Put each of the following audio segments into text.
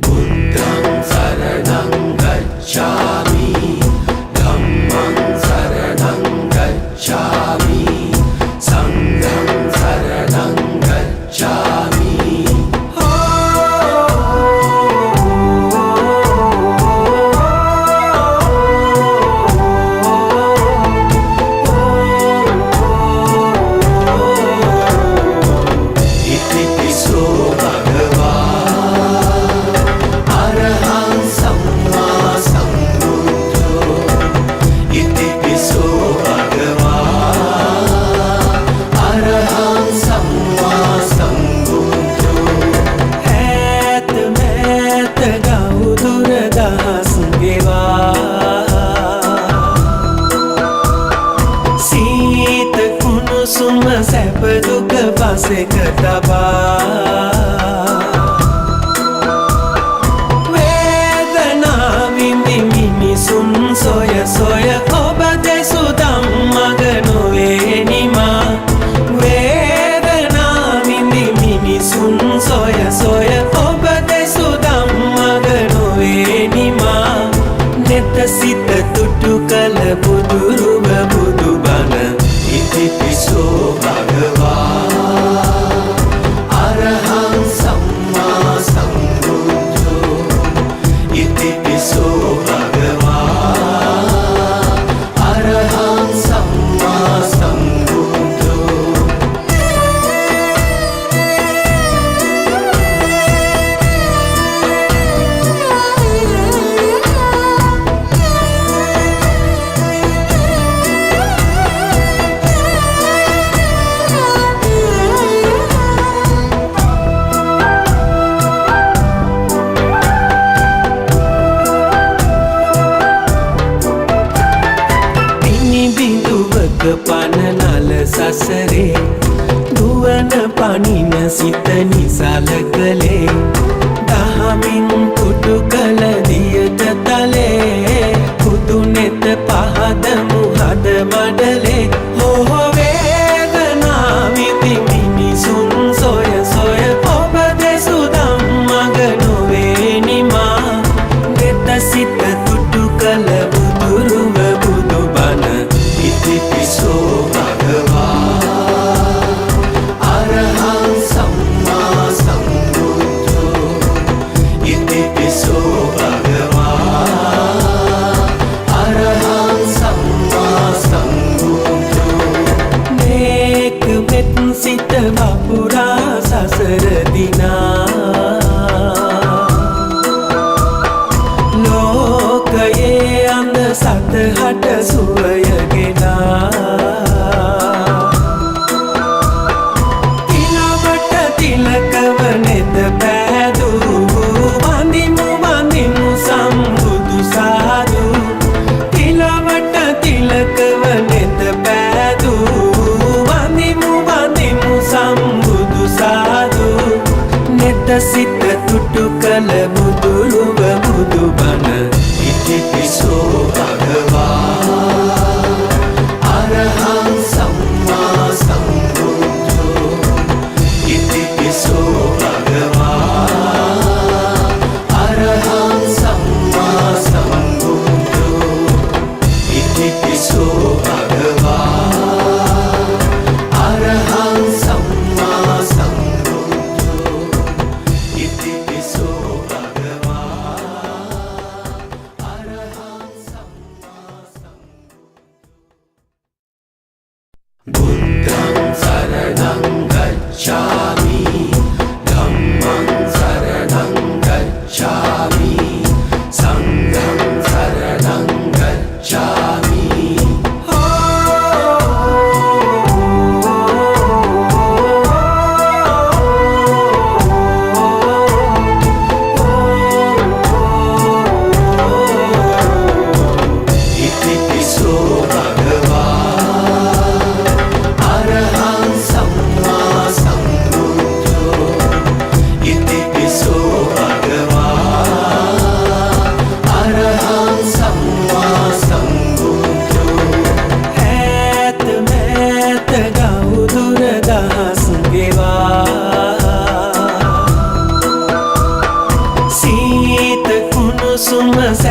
बुद्धं शरणं गच्छामि धम्मं शरणं गच्छामि संघं शरणं गच्छामि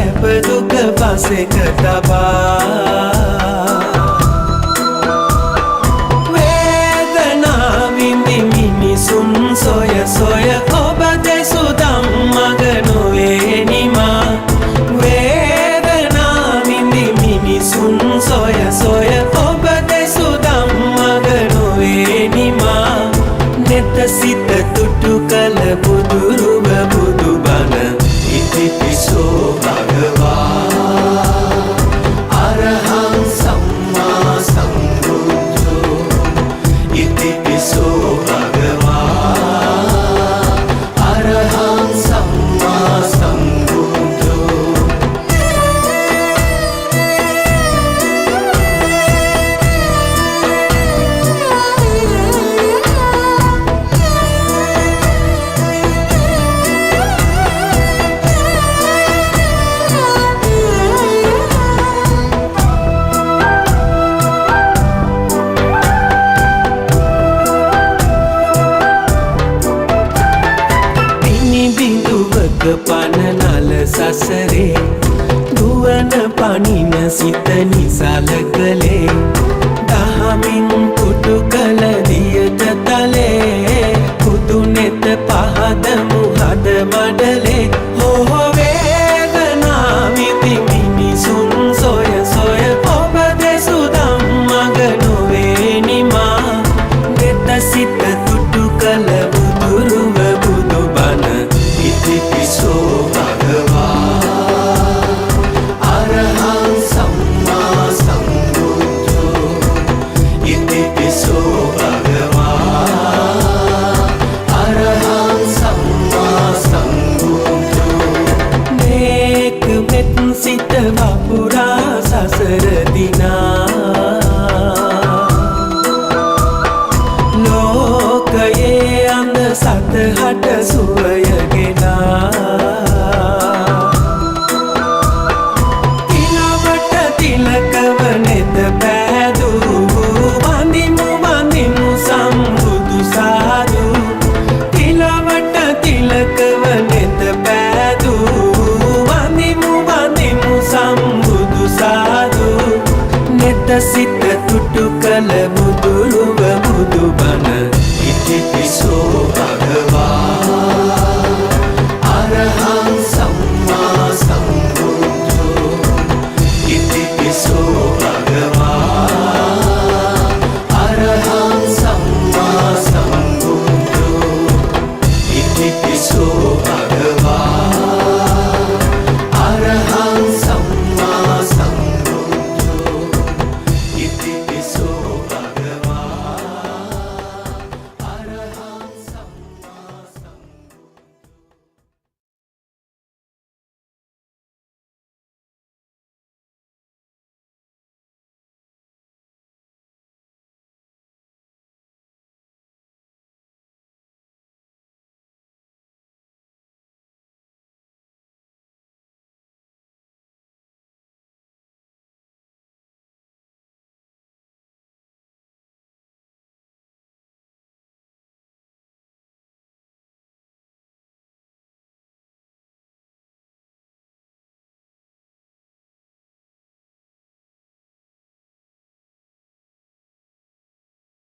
සැප දුක පසෙක තබා මිනිසුන් සොය සොය ඔබ දෙසුදම් මග නොවේ නිමා වේදනා විඳි මිනිසුන් සොය සොය ඔබ දෙසුදම් මග නොවේ නිමා නෙත සිත තුටු කළ බුදුරුව බුදුබණ ඉතිපිසෝ භගවා අරහං සම්මා සම්බුද්ධෝ ඉතිපිසෝ පනනල සසරේ දුවන පනින සිත නිසල කළේ දහමින් පුටු කළ දියට තලේ පුතු නෙත පහද මුහද මඩලේ හෝ වේදනා විඳි මිනිසුන් සොය සොය ඔබ දෙසුදම් මග නොවේ නිමා නෙත සිත තුටු කළ බුදුරුව බුදුබණ ඉතිපිසෝ භගවා අරහං සම්මා සම්බුද්ධෝ ඉතිපිසෝ භගවා අරහං සම්මා සම්බුද්ධෝ මේක මෙත් සිත වපුරා සසර දිනා ලෝකයේ අන්ද සතහට සුවය සිත